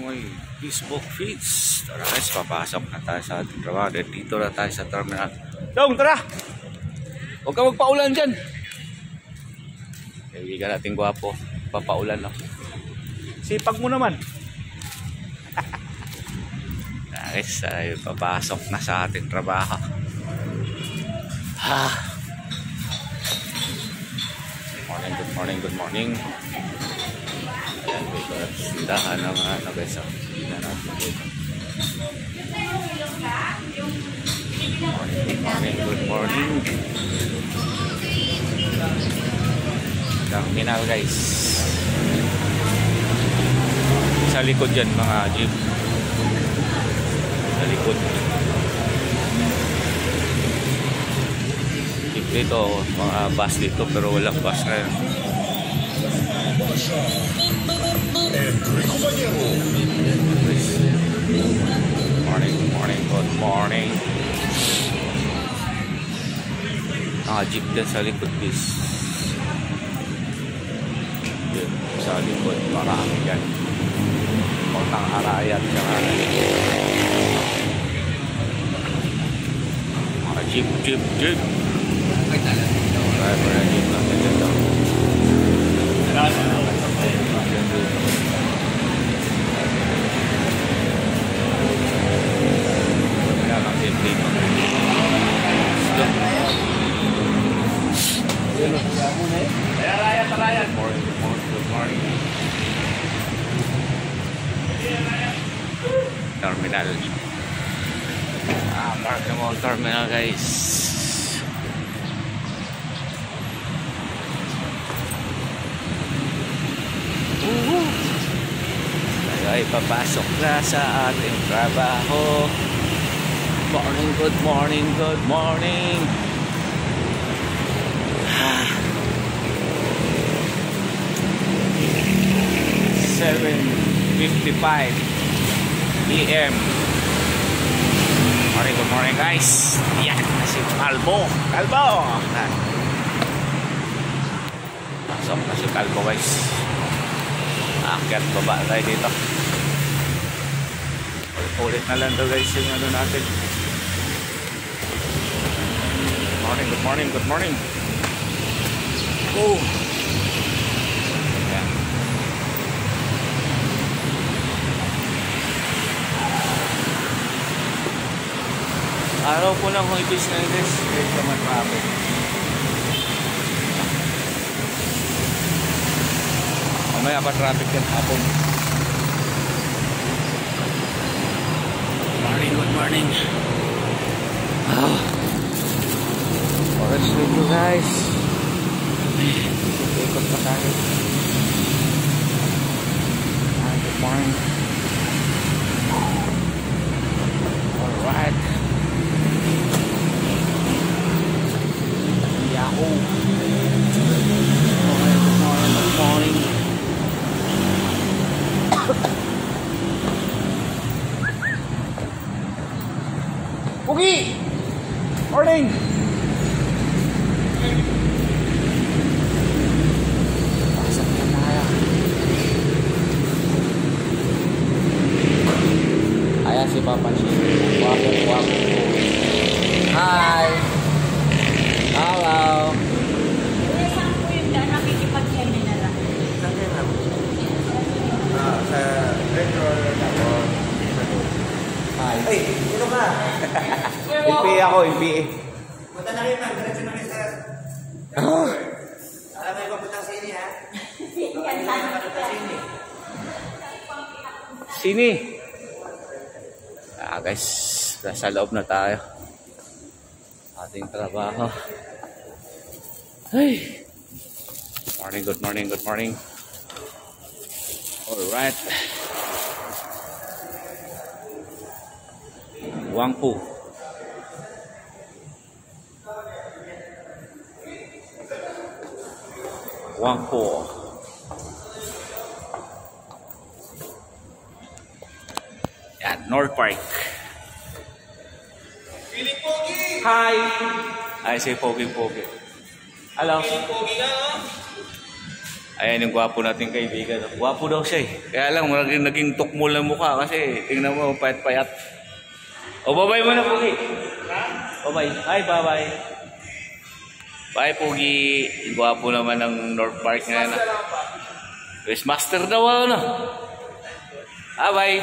may Facebook feeds. Tara guys, papasok na tayo sa ating trabaho. Dito na tayo sa terminal. Dong, tara! Huwag ka magpaulan dyan. Kaibigan natin gwapo. Papaulan lang. Sipag mo naman. Guys, tayo papasok na sa ating trabaho. Good morning, good morning. Ayan, sindahan ng ano guys. Tingnan natin dito. Good morning, good morning. Terminal guys. Sa likod dyan mga jeep. Sa likod. Jeep dito, mga bus dito pero walang bus na yun. Morning, morning, good morning. Mga jeep dyan sa likod guys. Yun, sa likod marami dyan. Pagtang Arayat mga jeep. Ay talaga dito. Para jeep lang dito. Arayat. Good morning. Terminal. Park the Mall Terminal guys. Tayo ay papasok na sa ating trabaho. Morning, good morning, good morning. 7:55 PM. Morning, good morning guys. Yan, si Kalbo. Pasok na si Kalbo guys. Akyat baba tayo dito. Ulit na lang daw guys yung ano natin. Morning, good morning. Oh. Yan. Araw po lang kung ibis na guys. Kahit naman traffic. Mamaya pa traffic yan hapon. Good morning. Oras dito guys. Ikot pa tayo. Good morning. Alright. Yahoo. Good morning. Pugi! Morning! Pasok na tayo. Ayan si Papa Chi. Wapo. Hi! Hello! Saan po yun dyan? Nakikipag-seminar lang. Saan kayo na? Sa retro tapos. Hi. Ay, sino ka? MPA ako, MPA. Punta na rin, diretso na rin sa... Alam mo yung papuntang sini, ha? Sini. Guys, nasa loob na tayo. Ating trabaho. Hey. Good morning. Alright. Wangpu. Yan, North Park. Feeling pogi! Hi! Ay, si Pogi. Hello. Feeling pogi ka, no? Ayan yung gwapo nating kaibigan. Gwapo daw siya eh. Kaya lang, naging tukmol na mukha kasi tingnan mo, payat-payat. O, bye-bye mo na, Pugi. Bye-bye. Hi, bye-bye. Bye, Pugi. Gwapo naman ng North Park ngayon. Quizmaster daw, ano? Bye-bye.